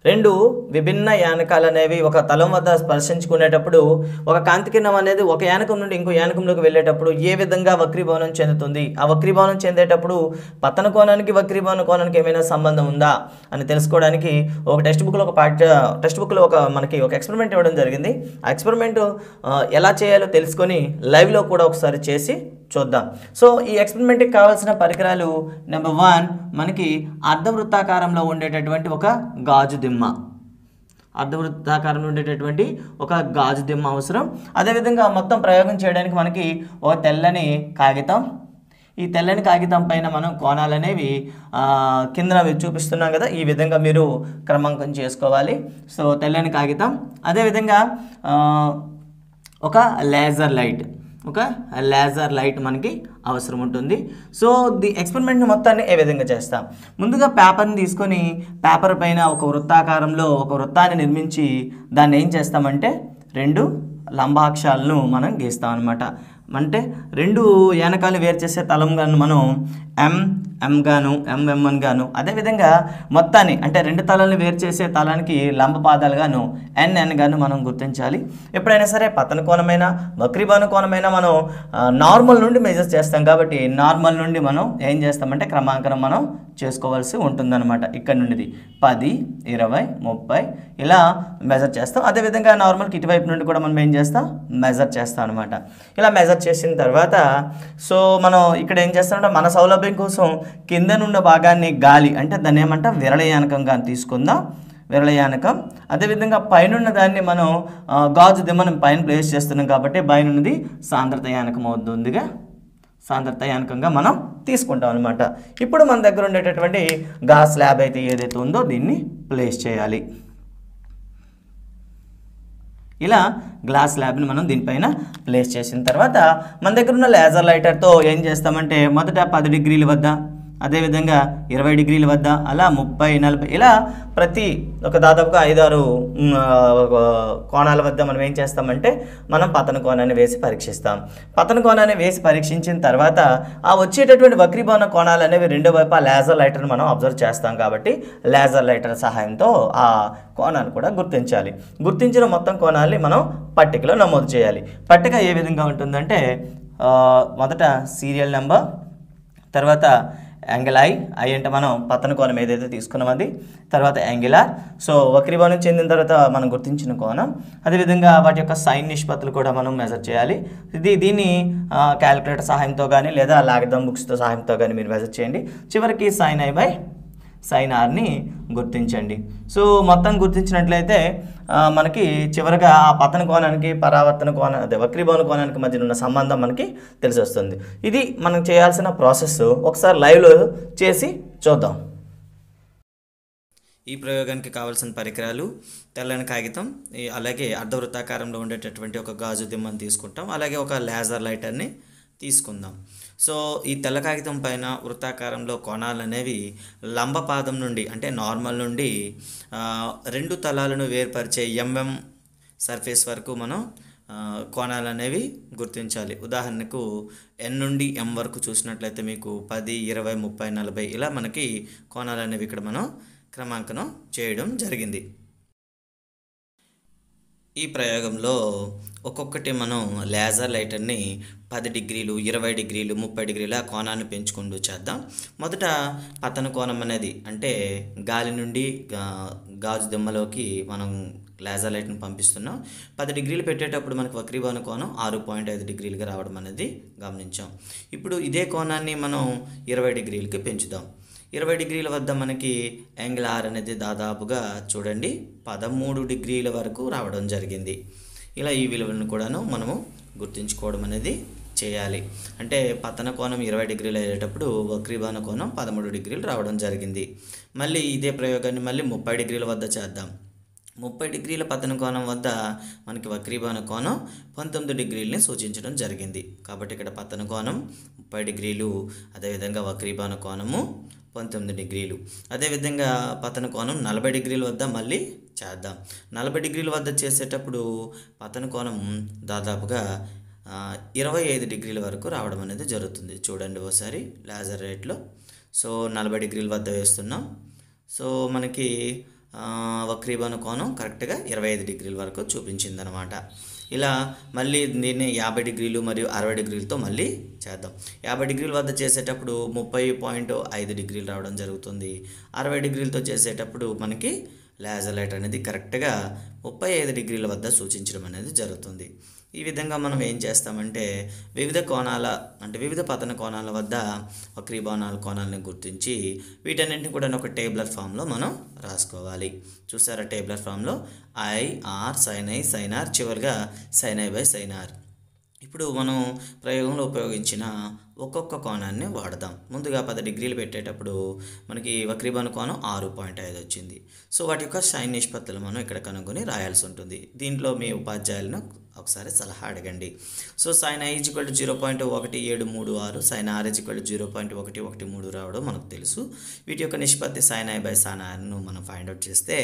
రెండు విభిన్న యానకాలు అనేవి ఒక తలం వద్ద స్పర్శించుకునేటప్పుడు ఒక కాంతి కిరణం అనేది ఒక యానకం నుండి ఇంకో యానకంలోకి వెళ్ళేటప్పుడు ఏ విధంగా వక్రీభవనం చెందుతుంది, ఆ వక్రీభవనం చెందేటప్పుడు పతన కోణానికి వక్రీభవన కోణానికి ఏమైనా సంబంధం ఉందా అని తెలుసుకోవడానికి ఒక టెక్స్ట్ బుక్లో మనకి ఒక ఎక్స్పెరిమెంట్ ఇవ్వడం జరిగింది. ఆ ఎక్స్పెరిమెంట్ ఎలా చేయాలో తెలుసుకొని లైవ్లో కూడా ఒకసారి చేసి చూద్దాం. సో ఈ ఎక్స్పెరిమెంట్కి కావాల్సిన పరికరాలు నెంబర్ 1 మనకి అర్ధవృత్తాకారంలో ఉండేటటువంటి ఒక గాజు దిమ్మ, అర్ధవృత్తాకారంలో ఉండేటటువంటి ఒక గాజు దిమ్మ అవసరం. అదేవిధంగా మొత్తం ప్రయోగం చేయడానికి మనకి ఒక తెల్లని కాగితం, ఈ తెల్లని కాగితం పైన మనం కోణాలు అనేవి కింద చూపిస్తున్నాం కదా, ఈ విధంగా మీరు క్రమాంకం చేసుకోవాలి. సో తెల్లని కాగితం, అదేవిధంగా ఒక లేజర్ లైట్ మనకి అవసరం ఉంటుంది. సో ది ఎక్స్పెరిమెంట్ మొత్తాన్ని ఏ విధంగా చేస్తాం, ముందుగా పేపర్ని తీసుకొని పేపర్ పైన ఒక వృత్తాకారంలో ఒక వృత్తాన్ని నిర్మించి దాన్ని ఏం చేస్తామంటే 2 లంబాక్షాలను మనం గీస్తాం అనమాట. అంటే 2 యానకాలు వేరు చేసే తలం గాను మనం ఎంఎం గాను, అదేవిధంగా మొత్తాన్ని అంటే 2 తలాలను వేరు చేసే తలానికి లంబ పాదాలు గాను ఎన్ఎన్ గాను మనం గుర్తించాలి. ఎప్పుడైనా సరే పతన కోణమైన వక్రీభవన కోణమైనా మనం నార్మల్ నుండి మెజర్ చేస్తాం కాబట్టి నార్మల్ నుండి మనం ఏం చేస్తామంటే క్రమాంకనం మనం చేసుకోవాల్సి ఉంటుందన్నమాట. ఇక్కడ నుండి 10, 20, 30 ఇలా మెజర్ చేస్తాం. అదేవిధంగా నార్మల్కి ఇటువైపు నుండి కూడా మనం ఏం చేస్తాం, మెజర్ చేస్తాం అనమాట. ఇలా మెజర్ చేసిన తర్వాత సో మనం ఇక్కడ ఏం చేస్తామంటే మన సౌలభ్యం కోసం కింద నుండి భాగాన్ని గాలి అంటే దాన్ని ఏమంటాం విరళయానకంగా తీసుకుందాం, విరళయానకం. అదేవిధంగా పైనున్న దాన్ని మనం గాజు దిమ్మను పైన ప్లేస్ చేస్తున్నాం కాబట్టి పైనున్నది సాంద్రత యానకం అవుతుందిగా, సాంద్రత యానకంగా మనం తీసుకుంటాం అనమాట. ఇప్పుడు మన దగ్గర ఉండేటటువంటి గాజ్ స్లాబ్ అయితే ఏదైతే ఉందో దీన్ని ప్లేస్ చేయాలి. ఇలా గ్లాస్ స్లాబ్ని మనం దీనిపైన ప్లేస్ చేసిన తర్వాత మన దగ్గర ఉన్న లేజర్ లైటర్తో ఏం చేస్తామంటే మొదట 10 డిగ్రీల వద్ద, అదేవిధంగా 20 డిగ్రీల వద్ద, అలా 30, 40 ఇలా ప్రతి ఒక దాదాపుగా 5-6 కోణాల వద్ద మనం ఏం చేస్తామంటే మనం పతన కోణాన్ని వేసి పరీక్షిస్తాం. పతన కోణాన్ని వేసి పరీక్షించిన తర్వాత ఆ వచ్చేటటువంటి వక్రీభవన కోణాలు అనేవి రెండో వైపు ఆ లేజర్ లైటర్ని మనం అబ్జర్వ్ చేస్తాం కాబట్టి లేజర్ లైటర్ సహాయంతో ఆ కోణాన్ని కూడా గుర్తించాలి. గుర్తించిన మొత్తం కోణాలని మనం పట్టికలో నమోదు చేయాలి. పట్టిక ఏ విధంగా ఉంటుందంటే మొదట సీరియల్ నెంబర్, తర్వాత యాంగిల్ ఐ అంటే మనం పతన కోణం ఏదైతే తీసుకున్నాం అది, తర్వాత యాంగిలార్. సో వక్రీభవనం చెందిన తర్వాత మనం గుర్తించిన కోణం, అదేవిధంగా వాటి యొక్క సైన్ నిష్పత్తులు కూడా మనం మెజర్ చేయాలి. దీన్ని క్యాలిక్యులేటర్ సహాయంతో కానీ లేదా లాగరిథం బుక్స్తో సహాయంతో కానీ మీరు మెజర్ చేయండి. చివరికి సైన్ ఐ బై సైన్ ఆర్ని గుర్తించండి. సో మొత్తం గుర్తించినట్లయితే మనకి చివరిగా ఆ పతన కోణానికి పరావర్తన కోణం అదే వక్రీభవన కోణానికి మధ్య ఉన్న సంబంధం మనకి తెలిసి వస్తుంది. ఇది మనం చేయాల్సిన ప్రాసెస్. ఒకసారి లైవ్లో చేసి చూద్దాం. ఈ ప్రయోగానికి కావాల్సిన పరికరాలు తెల్లని కాగితం, అలాగే అర్ధవృత్తాకారంలో ఉండేటటువంటి ఒక గాజు దిమ్మని తీసుకుంటాం, అలాగే ఒక లేజర్ లైటర్ని తీసుకుందాం. సో ఈ తెల్ల కాగితం పైన వృత్తాకారంలో కోణాలు అనేవి లంబపాదం నుండి అంటే నార్మల్ నుండి 2 తలాలను వేర్పరిచే ఎంఎం సర్ఫేస్ వరకు మనం కోణాలు అనేవి గుర్తించాలి. ఉదాహరణకు ఎన్ నుండి ఎం వరకు చూసినట్లయితే మీకు 10, 20, 30, 40 ఇలా మనకి కోణాలు అనేవి ఇక్కడ మనం క్రమాంకనం చేయడం జరిగింది. ఈ ప్రయోగంలో ఒక్కొక్కటి మనం లేజర్ లైటర్ని 10 డిగ్రీలు, 20 డిగ్రీలు, 30 డిగ్రీల కోణాన్ని పెంచుకుంటూ చేద్దాం. మొదట పతన కోణం అనేది అంటే గాలి నుండి గాజు దిమ్మలోకి మనం లేజర్ లైట్ని పంపిస్తున్నాం. 10 డిగ్రీలు పెట్టేటప్పుడు మనకు వక్రీభవన కోణం 6.5 డిగ్రీలుగా రావడం అనేది గమనించాం. ఇప్పుడు ఇదే కోణాన్ని మనం 20 డిగ్రీలకి పెంచుదాం. 20 డిగ్రీల వద్ద మనకి యాంగిల్ ఆర్ అనేది దాదాపుగా చూడండి 13 డిగ్రీల వరకు రావడం జరిగింది. ఇలా ఈ విలువలను కూడాను మనము గుర్తుంచుకోవడం అనేది చేయాలి. అంటే పతన కోణం 20 డిగ్రీలు అయ్యేటప్పుడు వక్రీభవన కోణం 13 డిగ్రీలు రావడం జరిగింది. మళ్ళీ ఇదే ప్రయోగాన్ని మళ్ళీ 30 డిగ్రీల వద్ద చేద్దాం. 30 డిగ్రీల పతన కోణం వద్ద మనకి వక్రీభవన కోణం 19 డిగ్రీలని సూచించడం జరిగింది. కాబట్టి ఇక్కడ పతన కోణం 30 డిగ్రీలు, అదేవిధంగా వక్రీభవన కోణము 19 డిగ్రీలు. అదేవిధంగా పతన కోణం 40 డిగ్రీల వద్ద మళ్ళీ చేద్దాం. 40 డిగ్రీల వద్ద చేసేటప్పుడు పతన కోణం దాదాపుగా 25 డిగ్రీల వరకు రావడం అనేది జరుగుతుంది. చూడండి ఒకసారి లేజర్ రేట్లో. సో 40 డిగ్రీల వద్ద వేస్తున్నాం. సో మనకి వక్రీభవన కోణం కరెక్ట్గా 25 డిగ్రీల వరకు చూపించిందనమాట. ఇలా మళ్ళీ దీన్ని 50 డిగ్రీలు మరియు 60 డిగ్రీలతో మళ్ళీ చేద్దాం. 50 డిగ్రీల వద్ద చేసేటప్పుడు 30.5 డిగ్రీలు రావడం జరుగుతుంది. 60 డిగ్రీలతో చేసేటప్పుడు మనకి లేజర్ లైట్ అనేది కరెక్ట్గా 35 డిగ్రీల వద్ద సూచించడం అనేది జరుగుతుంది. ఈ విధంగా మనం ఏం చేస్తామంటే వివిధ కోణాల వివిధ పతన కోణాల వద్ద వక్రీభవనాల కోణాలను గుర్తించి వీటన్నింటిని కూడా ఒక టేబులర్ ఫామ్లో మనం రాసుకోవాలి. చూసారా టేబులర్ ఫామ్లో IR sin I sin R చివరిగా sin I by sin R. ఇప్పుడు మనం ప్రయోగంలో ఉపయోగించిన ఒక్కొక్క కోణాన్ని వాడదాం. ముందుగా 10 డిగ్రీలు పెట్టేటప్పుడు మనకి వక్రీభవన కోణం 6.5 వచ్చింది. సో వాటి యొక్క సైన్ నిష్పత్తులు మనం ఇక్కడ కనుగొని రాయాల్సి ఉంటుంది. దీంట్లో మీ ఉపాధ్యాయులను ఒకసారి సలహా అడగండి. So sin I = 0.1736, sin R = 0.113 రావడం మనకు తెలుసు. వీటి యొక్క నిష్పత్తి sin I by sin Rను మనం ఫైండ్ అవుట్ చేస్తే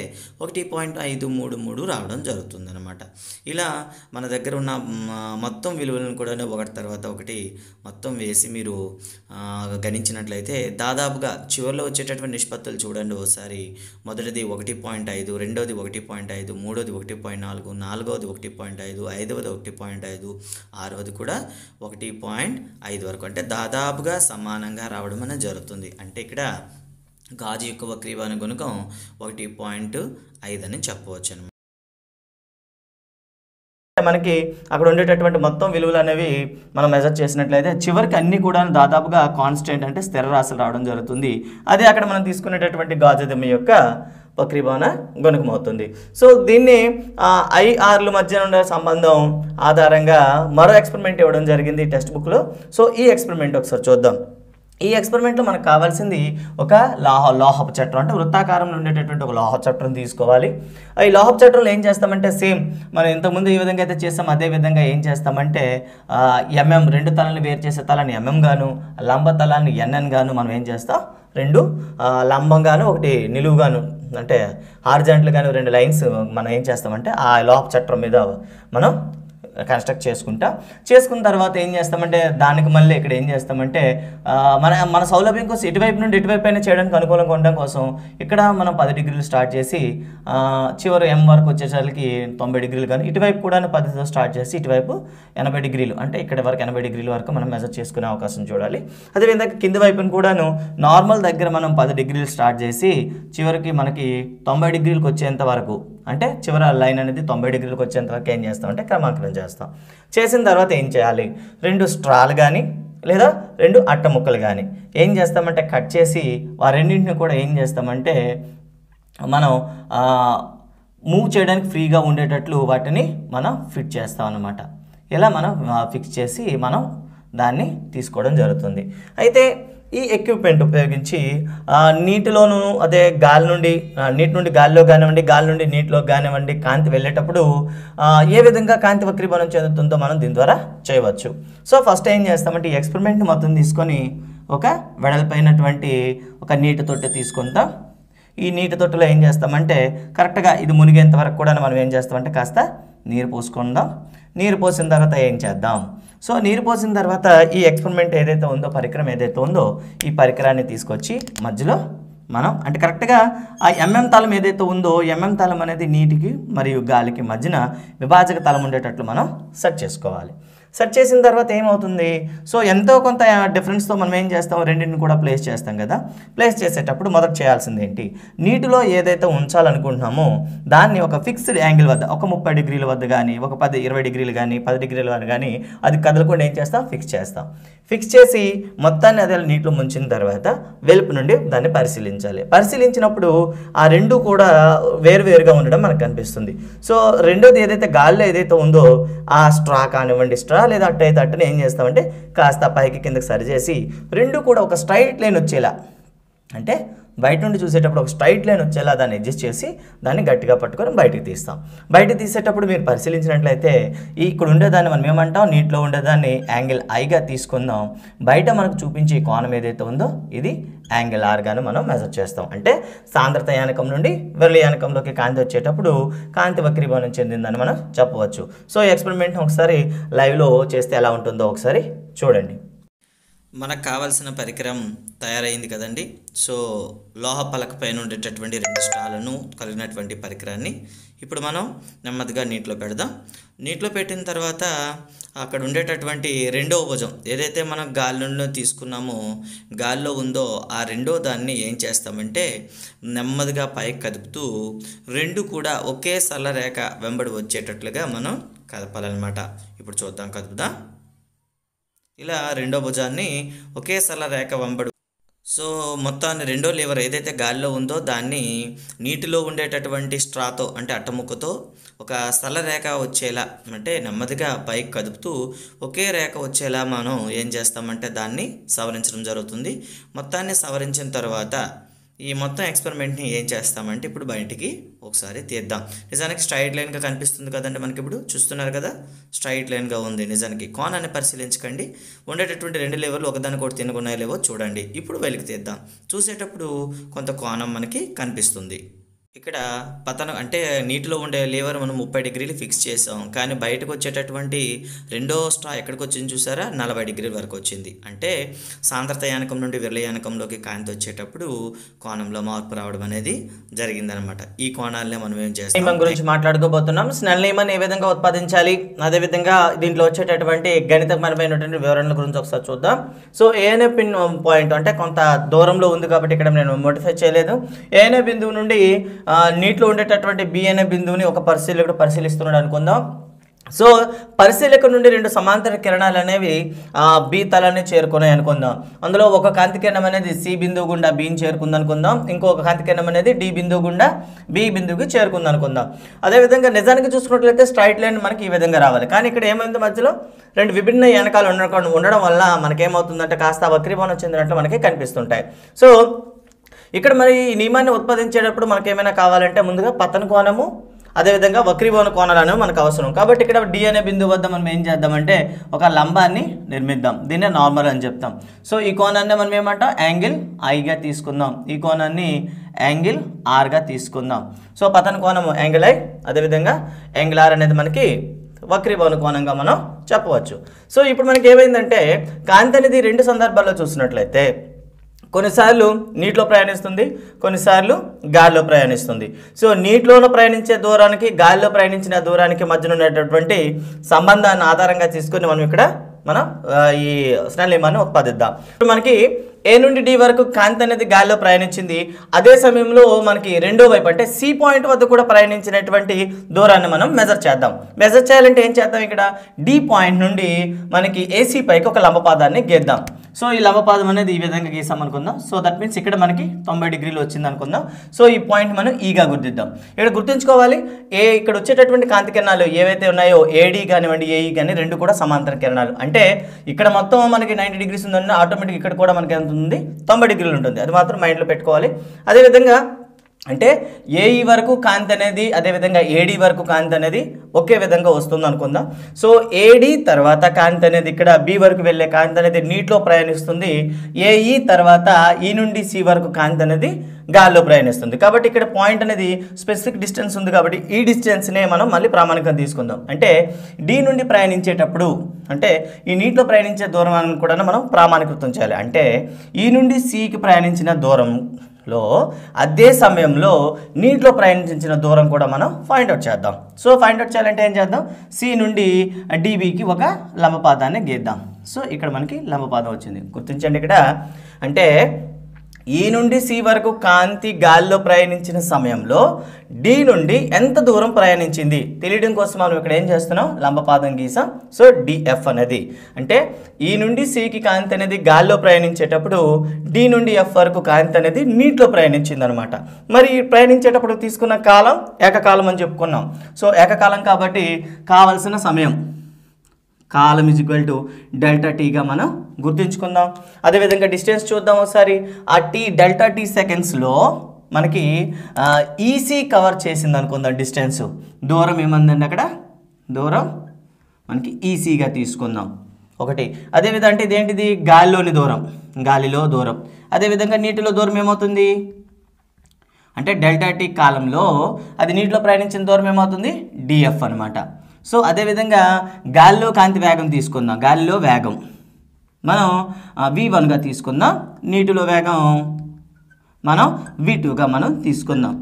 1.533 రావడం జరుగుతుంది అనమాట. ఇలా మన దగ్గర ఉన్న మొత్తం విలువలను కూడా ఒకటి తర్వాత ఒకటి మొత్తం వేసి మీరు గణించినట్లయితే దాదాపుగా చివరిలో వచ్చేటటువంటి నిష్పత్తులు చూడండి ఒకసారి. మొదటిది 1.5, రెండోది 1.5, మూడోది 1.4, నాలుగవది 1.5, ఐదవది 1.5, ఆరవది కూడా 1.5 వరకు, అంటే దాదాపుగా సమానంగా రావడం అనేది జరుగుతుంది. అంటే ఇక్కడ గాజు యొక్క వక్రీభవన గుణకం 1.5 అని చెప్పవచ్చు అనమాట. మనకి అక్కడ ఉండేటటువంటి మొత్తం విలువలు అనేవి మనం మెజర్ చేసినట్లయితే చివరికి అన్నీ కూడా దాదాపుగా కాన్స్టెంట్ అంటే స్థిర రాశులు రావడం జరుగుతుంది. అదే అక్కడ మనం తీసుకునేటటువంటి గాజు దిమ్మ యొక్క వక్రీభవన గుణకం అవుతుంది. సో దీన్ని IRల మధ్య ఉండే సంబంధం ఆధారంగా మరో ఎక్స్పెరిమెంట్ ఇవ్వడం జరిగింది టెక్స్ట్ బుక్లో. సో ఈ ఎక్స్పెరిమెంట్ ఒకసారి చూద్దాం. ఈ ఎక్స్పెరిమెంట్లో మనకు కావాల్సింది ఒక లోహపు చట్రం, అంటే వృత్తాకారంలో ఉండేటటువంటి ఒక లోహపు చట్రం తీసుకోవాలి. ఈ లోహపు చట్రంలో ఏం చేస్తామంటే సేమ్ మనం ఇంతకుముందు ఏ విధంగా అయితే చేస్తాం అదే విధంగా ఏం చేస్తామంటే రెండు తలని వేరు చేసే తలాన్ని MM గాను, లంబ తలాన్ని NN గాను మనం ఏం చేస్తాం, రెండు లంబంగాను ఒకటి నిలువుగాను అంటే హారిజాంటల్ గాను రెండు లైన్స్ మనం ఏం చేస్తామంటే ఆ లోహపు చట్రం మీద మనం కన్స్ట్రక్ట్ చేసుకున్న తర్వాత ఏం చేస్తామంటే దానికి మళ్ళీ ఇక్కడ ఏం చేస్తామంటే మన సౌలభ్యం కోసం ఇటువైపు నుండి ఇటువైపు అయినా చేయడానికి అనుకూలంగా ఉండడం కోసం ఇక్కడ మనం 10 డిగ్రీలు స్టార్ట్ చేసి చివరి M వరకు వచ్చేసరికి 90 డిగ్రీలు, కానీ ఇటువైపు కూడా 10తో స్టార్ట్ చేసి ఇటువైపు 80 డిగ్రీలు, అంటే ఇక్కడ వరకు 80 డిగ్రీల వరకు మనం మెజర్ చేసుకునే అవకాశం చూడాలి. అదేవిధంగా కింది వైపును కూడాను నార్మల్ దగ్గర మనం 10 డిగ్రీలు స్టార్ట్ చేసి చివరికి మనకి 90 డిగ్రీలకు వచ్చేంత వరకు, అంటే చివరి లైన్ అనేది 90 డిగ్రీలకు వచ్చేంత వరకు ఏం చేస్తామంటే క్రమాంకనం చేస్తాం. చేసిన తర్వాత ఏం చేయాలి, 2 స్ట్రాలు కానీ లేదా 2 అట్ట ముక్కలు కానీ ఏం చేస్తామంటే కట్ చేసి ఆ రెండింటిని కూడా ఏం చేస్తామంటే మనం మూవ్ చేయడానికి ఫ్రీగా ఉండేటట్లు వాటిని మనం ఫిట్ చేస్తాం అన్నమాట. ఇలా మనం ఫిక్స్ చేసి మనం దాన్ని తీసుకోవడం జరుగుతుంది. అయితే ఈ ఎక్విప్మెంట్ ఉపయోగించి నీటిలోను అదే నీటి నుండి గాలిలో కానివ్వండి, గాలి నుండి నీటిలో కానివ్వండి కాంతి వెళ్ళేటప్పుడు ఏ విధంగా కాంతి వక్రీభవనం చెందుతుందో మనం దీని ద్వారా చేయవచ్చు. సో ఫస్ట్ ఏం చేస్తామంటే ఈ ఎక్స్పెరిమెంట్ మొత్తం తీసుకొని ఒక వెడల్పైనటువంటి ఒక నీటి తొట్టె తీసుకుంటాం. ఈ నీటి తొట్టెలో ఏం చేస్తామంటే కరెక్ట్గా ఇది మునిగేంత వరకు కూడా మనం ఏం చేస్తామంటే కాస్త నీరు పోసుకుందాం. నీరు పోసిన తర్వాత ఏం చేద్దాం, సో నీరు పోసిన తర్వాత ఈ ఎక్స్పెరిమెంట్ ఏదైతే ఉందో, పరికరం ఏదైతే ఉందో ఈ పరికరాన్ని తీసుకొచ్చి మధ్యలో మనం అంటే కరెక్ట్గా ఆ MM తలం ఏదైతే ఉందో MM తలం అనేది నీటికి మరియు గాలికి మధ్యన విభాజక తలం ఉండేటట్లు మనం సెట్ చేసుకోవాలి. సెట్ చేసిన తర్వాత ఏమవుతుంది, సో ఎంతో కొంత డిఫరెన్స్తో మనం ఏం చేస్తాం, రెండింటిని కూడా ప్లేస్ చేస్తాం కదా. ప్లేస్ చేసేటప్పుడు మొదట చేయాల్సింది ఏంటి, నీటిలో ఏదైతే ఉంచాలనుకుంటున్నామో దాన్ని ఒక ఫిక్స్డ్ యాంగిల్ వద్ద ఒక 30 డిగ్రీల వద్ద కానీ ఒక 20 డిగ్రీలు కానీ 10 డిగ్రీల వద్ద కానీ అది కదలకుండా ఏం చేస్తాం, ఫిక్స్ చేస్తాం. ఫిక్స్ చేసి మొత్తాన్ని అదే నీటిలో ముంచిన తర్వాత వెలుపు నుండి దాన్ని పరిశీలించాలి. పరిశీలించినప్పుడు ఆ రెండు కూడా వేరువేరుగా ఉండడం మనకు కనిపిస్తుంది. సో రెండోది ఏదైతే గాలిలో ఏదైతే ఉందో ఆ స్ట్రా కానివ్వండి, స్ట్రా లేదా అట్ట అయితే అట్టని ఏం చేస్తామంటే కాస్త పైకి కిందకి సరిచేసి రెండు కూడా ఒక స్ట్రైట్ లైన్ వచ్చేలా, అంటే బయట నుండి చూసేటప్పుడు ఒక స్ట్రైట్ లైన్ వచ్చేలా దాన్ని అడ్జస్ట్ చేసి దాన్ని గట్టిగా పట్టుకొని బయటికి తీస్తాం. బయటికి తీసేటప్పుడు మీరు పరిశీలించినట్లయితే ఇక్కడ ఉండేదాన్ని మనం ఏమంటాం, నీటిలో ఉండేదాన్ని యాంగిల్ ఐగా తీసుకుందాం. బయట మనకు చూపించే కోణం ఏదైతే ఉందో ఇది యాంగిల్ R గాను మనం మెజర్ చేస్తాం. అంటే సాంద్రత యానకం నుండి వెర్లి యానకంలోకి కాంతి వచ్చేటప్పుడు కాంతి వక్రీభవనం చెందిందని మనం చెప్పవచ్చు. సో ఎక్స్పెరిమెంట్ ఒకసారి లైవ్లో చేస్తే ఎలా ఉంటుందో ఒకసారి చూడండి. మనకు కావాల్సిన పరికరం తయారైంది కదండి. సో లోహ పలక పైన ఉండేటటువంటి 2 స్ట్రాలను కలిగినటువంటి పరికరాన్ని ఇప్పుడు మనం నెమ్మదిగా నీటిలో పెడదాం. నీటిలో పెట్టిన తర్వాత అక్కడ ఉండేటటువంటి రెండవ భుజం ఏదైతే మనం గాలిలో తీసుకున్నామో గాలిలో ఉందో ఆ రెండో దాన్ని ఏం చేస్తామంటే నెమ్మదిగా పైకి కదుపుతూ రెండు కూడా ఒకే సరళ రేఖ వెంబడి వచ్చేటట్లుగా మనం కదపాలన్నమాట. ఇప్పుడు చూద్దాం, కదుపుదాం. ఇలా రెండో భుజాన్ని ఒకే సరళ రేఖ వెంబడి సో మొత్తాన్ని రెండో లివర్ ఏదైతే గాలిలో ఉందో దాన్ని నీటిలో ఉండేటటువంటి స్ట్రాతో అంటే అట్టముక్కతో ఒక సరళ రేఖ వచ్చేలా అంటే నెమ్మదిగా పైకి కదుపుతూ ఒకే రేఖ వచ్చేలా మనం ఏం చేస్తామంటే దాన్ని సవరించడం జరుగుతుంది. మొత్తాన్ని సవరించిన తర్వాత ఈ మొత్తం ఎక్స్పెరిమెంట్ని ఏం చేస్తామంటే ఇప్పుడు బయటికి ఒకసారి తీద్దాం. నిజానికి స్ట్రైట్ లైన్గా కనిపిస్తుంది కదండి, మనకి ఇప్పుడు చూస్తున్నారు కదా, స్ట్రైట్ లైన్గా ఉంది. నిజానికి కోణాన్ని పరిశీలించకండి, ఉండేటటువంటి 2 లివర్లు ఒకదానికొకటి తినుకున్నాయో లేవో చూడండి. ఇప్పుడు వెలికి తీద్దాం. చూసేటప్పుడు కొంత కోణం మనకి కనిపిస్తుంది. ఇక్కడ పతనం అంటే నీటిలో ఉండే లివర్ మనం 30 డిగ్రీలు ఫిక్స్ చేసాం, కానీ బయటకు వచ్చేటటువంటి రెండో స్ట్రా ఎక్కడికి వచ్చింది చూసారా, 40 డిగ్రీల వరకు వచ్చింది. అంటే సాంద్రత యానకం నుండి విరళ యానకంలోకి కాంతి వచ్చేటప్పుడు కోణంలో మార్పు రావడం అనేది జరిగిందనమాట. ఈ కోణాలనే మనం ఏం చేస్తాం నియమం గురించి మాట్లాడుకోబోతున్నాం. స్నెల్ నియమాన్ని ఏ విధంగా ఉత్పాదించాలి, అదేవిధంగా దీంట్లో వచ్చేటటువంటి గణితపరమైనటువంటి వివరణల గురించి ఒకసారి చూద్దాం. సో ఏఎన్ఏ పిన్ పాయింట్ అంటే కొంత దూరంలో ఉంది కాబట్టి ఇక్కడ నేను మోడిఫై చేయలేదు. ఏఎన్ఏ బిందువు నుండి నీటిలో ఉండేటటువంటి బి అనే బిందువుని ఒక పరిశీలకుడు పరిశీలిస్తున్నాడు అనుకుందాం. సో పరిశీలక నుండి 2 సమాంతర కిరణాలు అనేవి బి తలాన్ని చేరుకున్నాయి అనుకుందాం. అందులో ఒక కాంతి కిరణం అనేది సి బిందువు గుండా బిని చేరుకుంది అనుకుందాం, ఇంకొక కాంతి కిరణం అనేది డి బిందువు గుండా బి బిందువుకి చేరుకుంది అనుకుందాం. అదేవిధంగా నిజానికి చూసుకున్నట్లయితే స్ట్రైట్ లైన్ మనకి ఈ విధంగా రావాలి, కానీ ఇక్కడ ఏమైంది, మధ్యలో 2 విభిన్న యానకాలు ఉండడం వల్ల మనకేమవుతుందంటే కాస్త వక్రీభవనం చెందినట్లు మనకి కనిపిస్తుంటాయి. సో ఇక్కడ మరి ఈ నియమాన్ని ఉత్పాదించేటప్పుడు మనకి ఏమైనా కావాలంటే ముందుగా పతన కోణము అదేవిధంగా వక్రీభవన కోణాలు అనేవి మనకు అవసరం. కాబట్టి ఇక్కడ డి అనే బిందువు వద్ద మనం ఏం చేద్దామంటే ఒక లంబాన్ని నిర్మిద్దాం, దీన్నే నార్మల్ అని చెప్తాం. సో ఈ కోణాన్ని మనం ఏమంటాం, యాంగిల్ ఐగా తీసుకుందాం, ఈ కోణాన్ని యాంగిల్ ఆర్గా తీసుకుందాం. సో పతన కోణము యాంగిల్ ఐ, అదేవిధంగా యాంగిల్ ఆర్ అనేది మనకి వక్రీభవన కోణంగా మనం చెప్పవచ్చు. సో ఇప్పుడు మనకి ఏమైందంటే కాంతి అనేది 2 సందర్భాల్లో చూసినట్లయితే కొన్నిసార్లు నీటిలో ప్రయాణిస్తుంది, కొన్నిసార్లు గాలిలో ప్రయాణిస్తుంది. సో నీటిలోనూ ప్రయాణించే దూరానికి గాలిలో ప్రయాణించిన దూరానికి మధ్యన ఉన్నటువంటి సంబంధాన్ని ఆధారంగా తీసుకుని మనం ఈ స్నెల్ నియమాన్ని ఉత్పాదిద్దాం. ఇప్పుడు మనకి ఏ నుండి డి వరకు కాంతి అనేది గాలిలో ప్రయాణించింది, అదే సమయంలో మనకి రెండో వైపు అంటే సి పాయింట్ వద్ద కూడా ప్రయాణించినటువంటి దూరాన్ని మనం మెజర్ చేద్దాం. మెజర్ చేయాలంటే ఏం చేద్దాం, ఇక్కడ డి పాయింట్ నుండి మనకి ఏసీ పైకి ఒక లంబపాదాన్ని గీద్దాం. సో ఈ లంబపాదం అనేది ఈ విధంగా గీసాం అనుకుందాం. సో దట్ మీన్స్ ఇక్కడ మనకి 90 డిగ్రీలు వచ్చింది అనుకుందాం. సో ఈ పాయింట్ మనం ఈగా గుర్తిద్దాం. ఇక్కడ గుర్తుంచుకోవాలి, ఇక్కడ వచ్చేటటువంటి కాంతి కిరణాలు ఏవైతే ఉన్నాయో ఏడి కానివ్వండి ఏఈ కానీ 2 కూడా సమాంతర కిరణాలు. అంటే ఇక్కడ మొత్తం మనకి 90 డిగ్రీస్ ఉందంటే ఆటోమేటిక్ ఇక్కడ కూడా మనకి ఎంత ఉంది, 90 డిగ్రీలు ఉంటుంది. అది మాత్రం మైండ్లో పెట్టుకోవాలి. అదేవిధంగా అంటే ఏఈ వరకు కాంతి అనేది అదేవిధంగా ఏడి వరకు కాంతి అనేది ఒకే విధంగా వస్తుంది అనుకుందాం. సో ఏడి తర్వాత కాంతి అనేది ఇక్కడ బి వరకు వెళ్ళే కాంతి అనేది నీటిలో ప్రయాణిస్తుంది, ఏఈ తర్వాత ఈ నుండి సి వరకు కాంతి అనేది గాల్లో ప్రయాణిస్తుంది. కాబట్టి ఇక్కడ పాయింట్ అనేది స్పెసిఫిక్ డిస్టెన్స్ ఉంది కాబట్టి ఈ డిస్టెన్స్నే మనం మళ్ళీ ప్రామాణికంగా తీసుకుందాం. అంటే డి నుండి ప్రయాణించేటప్పుడు అంటే ఈ నీటిలో ప్రయాణించే దూరాన్ని కూడా మనం ప్రామాణికృతం చేయాలి. అంటే ఈ నుండి సికి ప్రయాణించిన దూరంలో అదే సమయంలో నీటిలో ప్రయాణించిన దూరం కూడా మనం ఫైండ్ అవుట్ చేద్దాం. సో ఫైండ్ అవుట్ చేయాలంటే ఏం చేద్దాం, సి నుండి డిబికి ఒక లంబపాదాన్ని గీద్దాం. సో ఇక్కడ మనకి లంబపాదం వచ్చింది, గుర్తించండి. ఇక్కడ అంటే ఈ నుండి సి వరకు కాంతి గాల్లో ప్రయాణించిన సమయంలో డి నుండి ఎంత దూరం ప్రయాణించింది తెలియడం కోసం మనం ఇక్కడ ఏం చేస్తున్నాం, లంబపాదం గీసాం. సో డిఎఫ్ అనేది అంటే ఈ నుండి సికి కాంతి అనేది గాల్లో ప్రయాణించేటప్పుడు డి నుండి ఎఫ్ వరకు కాంతి అనేది నీటిలో ప్రయాణించింది అనమాట. మరి ప్రయాణించేటప్పుడు తీసుకున్న కాలం ఏకకాలం అని చెప్పుకున్నాం. సో ఏకకాలం కాబట్టి కావలసిన సమయం కాలం ఈజ్ ఈక్వల్ టు డెల్టా టీగా మనం గుర్తుంచుకుందాం. అదేవిధంగా డిస్టెన్స్ చూద్దాం ఒకసారి. ఆ టీ డెల్టా టీ సెకండ్స్లో మనకి ఈసీ కవర్ చేసింది అనుకుందాం. డిస్టెన్స్ దూరం ఏమందండి, అక్కడ దూరం మనకి ఈసీగా తీసుకుందాం ఒకటి. అదేవిధంగా అంటే ఇదేంటిది, గాలిలోని దూరం, గాలిలో దూరం. అదేవిధంగా నీటిలో దూరం ఏమవుతుంది అంటే డెల్టా టీ కాలంలో అది నీటిలో ప్రయాణించిన దూరం ఏమవుతుంది, డిఎఫ్ అనమాట. సో అదేవిధంగా గాలిలో కాంతి వేగం తీసుకుందాం. గాలిలో వేగం మనం v1గా తీసుకుందాం, నీటిలో వేగం మనం v2గా మనం తీసుకుందాం.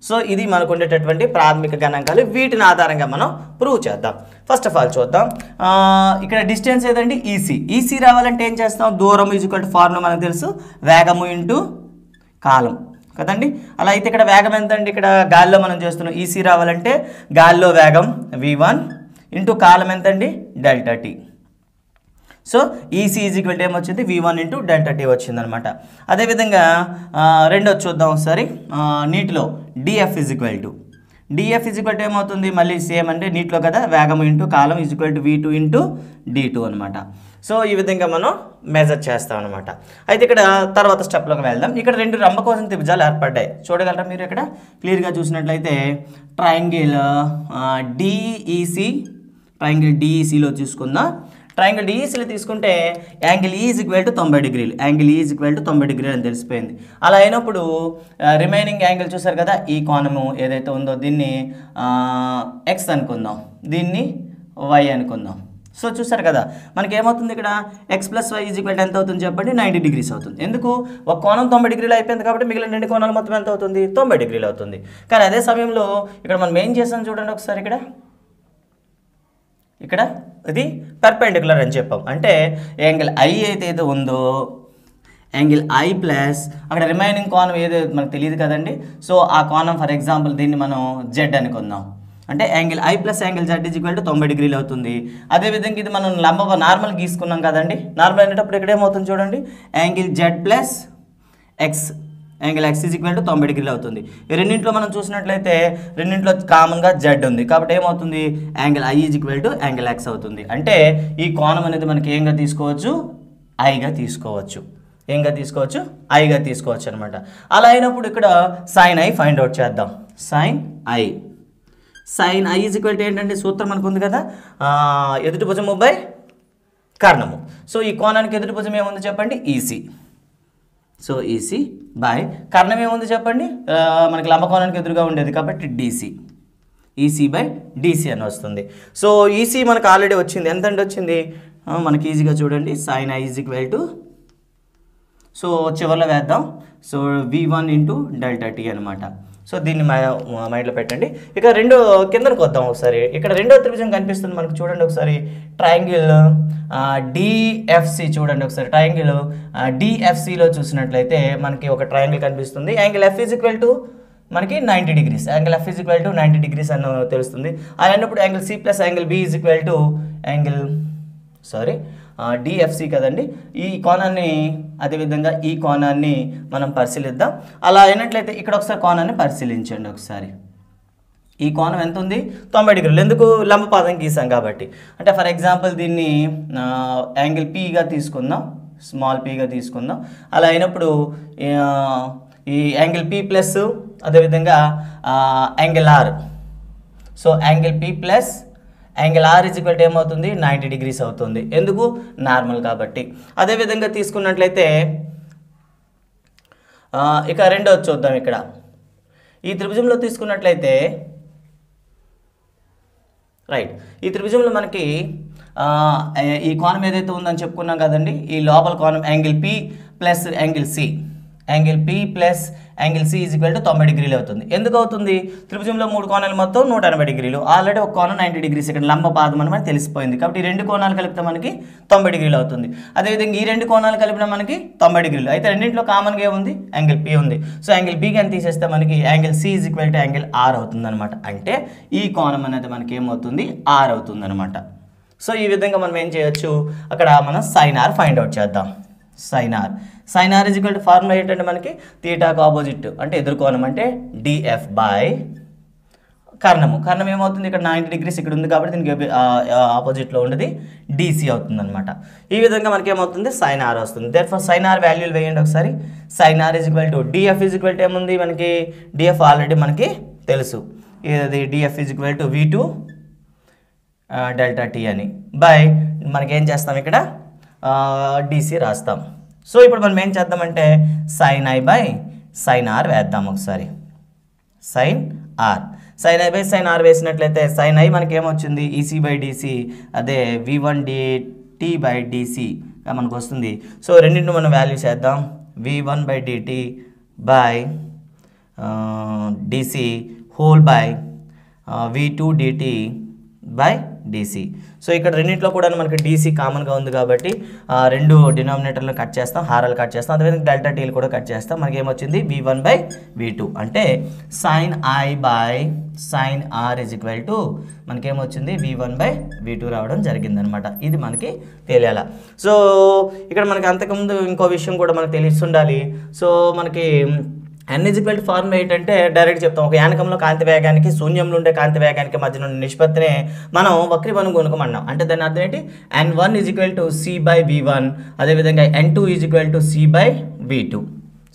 సో ఇది మనకు ఉండేటటువంటి ప్రాథమిక గణాంకాలు. వీటిని ఆధారంగా మనం ప్రూవ్ చేద్దాం. ఫస్ట్ ఆఫ్ ఆల్ చూద్దాం, ఇక్కడ డిస్టెన్స్ ఏదండి ఈసీ రావాలంటే ఏం చేస్తాం, దూరం ఈజ్వల్ టు ఫార్ములా మనకు తెలుసు, వేగము ఇంటూ కాలం కదండి. అలా అయితే ఇక్కడ వేగం ఎంతండి, ఇక్కడ గాలిలో మనం చేస్తున్నాం, ఈసీ రావాలంటే గాలిలో వేగం v1 ఇంటూ కాలం ఎంతండి delta T. So EC equal to ఏమొచ్చింది v1 ఇంటూ డెల్టా టీ వచ్చిందనమాట. అదేవిధంగా రెండోది చూద్దాం ఒకసారి, నీటిలో డిఎఫ్ ఈజ్వల్ టు ఏమవుతుంది, మళ్ళీ సేమ్ అంటే నీటిలో కదా, వేగం into column equal to v2 into d2 అనమాట. సో ఈ విధంగా మనం మెజర్ చేస్తాం అనమాట. అయితే ఇక్కడ తర్వాత స్టెప్లోకి వెళ్దాం. ఇక్కడ రెండు రంభకోశం త్రిభుజాలు ఏర్పడ్డాయి, చూడగలరా మీరు ఇక్కడ క్లియర్గా చూసినట్లయితే ట్రయాంగిల్ డిఈసీలో చూసుకుందాం. ట్రయాంగిల్ డిఈసీలో తీసుకుంటే యాంగిల్ ఈ ఈజ్ ఈక్వల్ టు 90 డిగ్రీలు, యాంగిల్ ఈ ఈజ్ ఈక్వల్ టు 90 డిగ్రీలు అని తెలిసిపోయింది. అలా అయినప్పుడు రిమైనింగ్ యాంగిల్ చూసారు కదా, ఈ కోణము ఏదైతే ఉందో దీన్ని ఎక్స్ అనుకుందాం, దీన్ని వై అనుకుందాం. సో చూసారు కదా, మనకి ఏమవుతుంది ఇక్కడ x plus y is equal to ఎంత అవుతుంది చెప్పండి, 90 డిగ్రీస్ అవుతుంది. ఎందుకు, ఒక కోణం 90 డిగ్రీలు అయిపోయింది కాబట్టి మిగిలిన రెండు కోణాలు మొత్తం ఎంత అవుతుంది, 90 డిగ్రీలు అవుతుంది. కానీ అదే సమయంలో ఇక్కడ మనం ఏం చేసాం చూడండి ఒకసారి, ఇక్కడ ఇది పర్పెండిక్యులర్ అని చెప్పాం, అంటే యాంగిల్ ఐ అయితే ఉందో యాంగిల్ ఐ ప్లస్ అక్కడ రిమైనింగ్ కోణం ఏదో మనకు తెలియదు కదండి. సో ఆ కోణం ఫర్ ఎగ్జాంపుల్ దీన్ని మనం జెడ్ అనుకుందాం, అంటే angle I plus angle Z is equal to 90 డిగ్రీలు అవుతుంది. అదేవిధంగా ఇది మనం నార్మల్ గీసుకున్నాం కదండి, నార్మల్ అనేటప్పుడు ఇక్కడ ఏమవుతుంది చూడండి, angle Z plus X, angle X is equal to 90 డిగ్రీలు అవుతుంది. ఈ రెండింటిలో మనం చూసినట్లయితే రెండింటిలో కామన్గా జెడ్ ఉంది కాబట్టి ఏమవుతుంది, angle I is equal to angle X అవుతుంది. అంటే ఈ కోణం అనేది మనకి ఏంగా తీసుకోవచ్చు, ఐగా తీసుకోవచ్చు, ఐగా తీసుకోవచ్చు అనమాట. అలా అయినప్పుడు ఇక్కడ సైన్ ఐ ఫైండ్ అవుట్ చేద్దాం. Sine I is equal to ఏంటంటే సూత్రం మనకు ఉంది కదా, ఎదుటి భుజము బై కర్ణము. సో ఈ కోణానికి ఎదుటి భుజం ఏముంది చెప్పండి, ఈసీ. సో ఈసీ బై కర్ణం ఏముంది చెప్పండి, మనకి లంబకోణానికి ఎదురుగా ఉండేది కాబట్టి డీసీ, ఈసీ బై డీసీ అని వస్తుంది. సో ఈసీ మనకు ఆల్రెడీ వచ్చింది, ఎంత అంటే వచ్చింది మనకి ఈజీగా చూడండి, sine I is equal to, so చివరిలో వేద్దాం, so v1 into delta T అనమాట. సో దీన్ని మైండ్లో పెట్టండి. ఇక రెండో కిందనికి వద్దాం ఒకసారి, ఇక్కడ రెండో త్రిభుజం కనిపిస్తుంది మనకు చూడండి ఒకసారి, ట్రయాంగిల్ డిఎఫ్సి చూడండి ఒకసారి, ట్రయాంగిల్ డిఎఫ్సిలో చూసినట్లయితే మనకి ఒక ట్రయాంగిల్ కనిపిస్తుంది, angle F is equal to మనకి 90 degrees, angle F is equal to 90 degrees అని తెలుస్తుంది. అలాంటప్పుడు angle C plus angle B is equal to DFC కదండి. ఈ కోణాన్ని అదేవిధంగా ఈ కోణాన్ని మనం పరిశీలిద్దాం. అలా అయినట్లయితే ఇక్కడ ఒకసారి కోణాన్ని పరిశీలించండి ఒకసారి, ఈ కోణం ఎంత ఉంది, 90 డిగ్రీలు. ఎందుకు, లంబపాదం గీసాం కాబట్టి. అంటే ఫర్ ఎగ్జాంపుల్ దీన్ని యాంగిల్ పీగా తీసుకుందాం, స్మాల్ పీగా తీసుకుందాం. అలా అయినప్పుడు ఈ యాంగిల్ పీ ప్లస్ అదేవిధంగా angle R, so angle P plus angle R is equal to ఏమవుతుంది, 90 డిగ్రీస్ అవుతుంది. ఎందుకు, నార్మల్ కాబట్టి. అదేవిధంగా తీసుకున్నట్లయితే ఇక రెండోది చూద్దాం. ఇక్కడ ఈ త్రిభుజంలో తీసుకున్నట్లయితే రైట్, ఈ త్రిభుజంలో మనకి ఈ కోణం ఏదైతే ఉందని చెప్పుకున్నాం కదండి, ఈ లోపల కోణం angle P plus angle C, angle P plus angle C is equal to 90 డిగ్రీలు అవుతుంది. ఎందుకు అవుతుంది, త్రిభుజంలో మూడు కోణాలు మొత్తం 180 డిగ్రీలు, ఆల్రెడీ ఒక కోణం 90 డిగ్రీస్ ఇక్కడ లంబపాదం అని మనకి తెలిసిపోయింది కాబట్టి ఈ రెండు కోణాలు కలిపితే మనకి 90 డిగ్రీలు అవుతుంది. అదేవిధంగా ఈ రెండు కోణాలు కలిపిన మనకి 90 డిగ్రీలు. అయితే రెండింటిలో కామన్గా ఏముంది, యాంగిల్ పి ఉంది. సో యాంగిల్ పి అని తీసేస్తే మనకి angle C is equal to angle R అవుతుంది అనమాట. అంటే ఈ కోణం అనేది మనకి ఏమవుతుంది, ఆర్ అవుతుంది అనమాట. సో ఈ విధంగా మనం ఏం చేయొచ్చు, అక్కడ మనం సైన్ ఆర్ ఫైండ్ అవుట్ చేద్దాం. Sine R is equal to formula ఏంటంటే మనకి థీటాకు ఆపోజిట్ అంటే ఎదుర్కోణం అంటే డిఎఫ్ బై కర్ణం ఏమవుతుంది, ఇక్కడ 90 డిగ్రీస్ ఇక్కడ ఉంది కాబట్టి దీనికి ఆపోజిట్లో ఉండేది డీసీ అవుతుంది అనమాట. ఈ విధంగా మనకి ఏమవుతుంది, సైన్ ఆర్ వస్తుంది. దేర్ఫోర్ సైన్ ఆర్ వాల్యూలు వేయండి ఒకసారి. Sine R is equal to DF is equal to ఏముంది మనకి, డిఎఫ్ ఆల్రెడీ మనకి తెలుసు, ఇది DF is equal to v2 delta T అని బై మనకి ఏం చేస్తాం ఇక్కడ డీసీ రాస్తాం. సో ఇప్పుడు మనం ఏం చేద్దామంటే sine I by sine R వేద్దాం ఒకసారి. Sine I by sine R వేసినట్లయితే సైన్ ఐ మనకి ఏమొచ్చింది, ఈసీ బై డీసీ, అదే v1 dt బై డీసీ మనకు వస్తుంది. సో రెండింటిని మనం వాల్యూస్ వేద్దాం. v1/dt by dc whole by v2dt by dc. So ఇక్కడ రెండింటిలో కూడా మనకి dc కామన్గా ఉంది కాబట్టి రెండు డినామినేటర్లను కట్ చేస్తాం, హారాలు కట్ చేస్తాం, అదేవిధంగా డెల్టా టీలు కూడా కట్ చేస్తాం. మనకి ఏమొచ్చింది v1/v2 అంటే sin i by sin r is equal to మనకేమొచ్చింది v1/v2 రావడం జరిగిందనమాట. ఇది మనకి తెలియాల. సో ఇక్కడ మనకి అంతకుముందు ఇంకో విషయం కూడా మనకు తెలిసి ఉండాలి. సో మనకి n = ఫార్ములా ఏంటంటే డైరెక్ట్ చెప్తాం. ఒక యానకంలో కాంతి వేగానికి శూన్యంలో ఉండే కాంతి వేగానికి మధ్యన ఉన్న నిష్పత్తినే మనం వక్రీభవన గుణకం అన్నాం. అంటే దాని అర్థం ఏంటి? n1 = c/v1, అదేవిధంగా n2 = c/v2.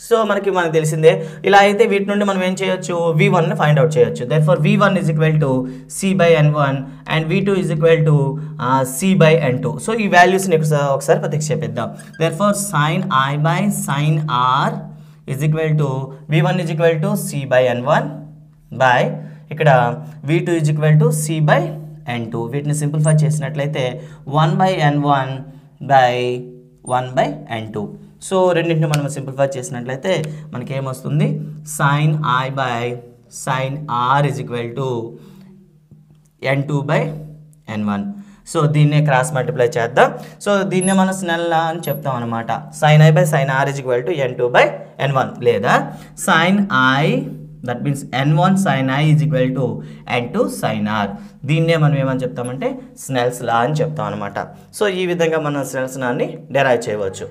సో మనకి తెలిసిందే. ఇలా అయితే వీటి నుండి మనం ఏం చేయొచ్చు? v1ని ఫైండ్ అవుట్ చేయొచ్చు. Therefore v1 = c/n1 and v2 = c/n2. So ఈ వాల్యూస్ని ఒకసారి ప్రతిక్షేపిద్దాం. Therefore sin i by sin r is equal to v1 = c/n1 by ఇక్కడ v2 = c/n2. వీటిని సింప్లిఫై చేసినట్లయితే 1/n1 బై 1/n2. సో రెండింటిని మనం సింప్లిఫై చేసినట్లయితే మనకి ఏమొస్తుంది? sin i by sin r is equal to n2/n1. So దీన్నే క్రాస్ మల్టిప్లై చేద్దాం. సో దీన్నే మనం స్నెల్ లా అని చెప్తాం అనమాట. sin i by sin r = n2/n1 లేదా sin i that means n1 sin i = n2 sin r. దీన్నే మనం ఏమని చెప్తామంటే స్నెల్స్ లా అని చెప్తాం అనమాట. సో ఈ విధంగా మనం స్నెల్స్ లాని డెరైవ్ చేయవచ్చు.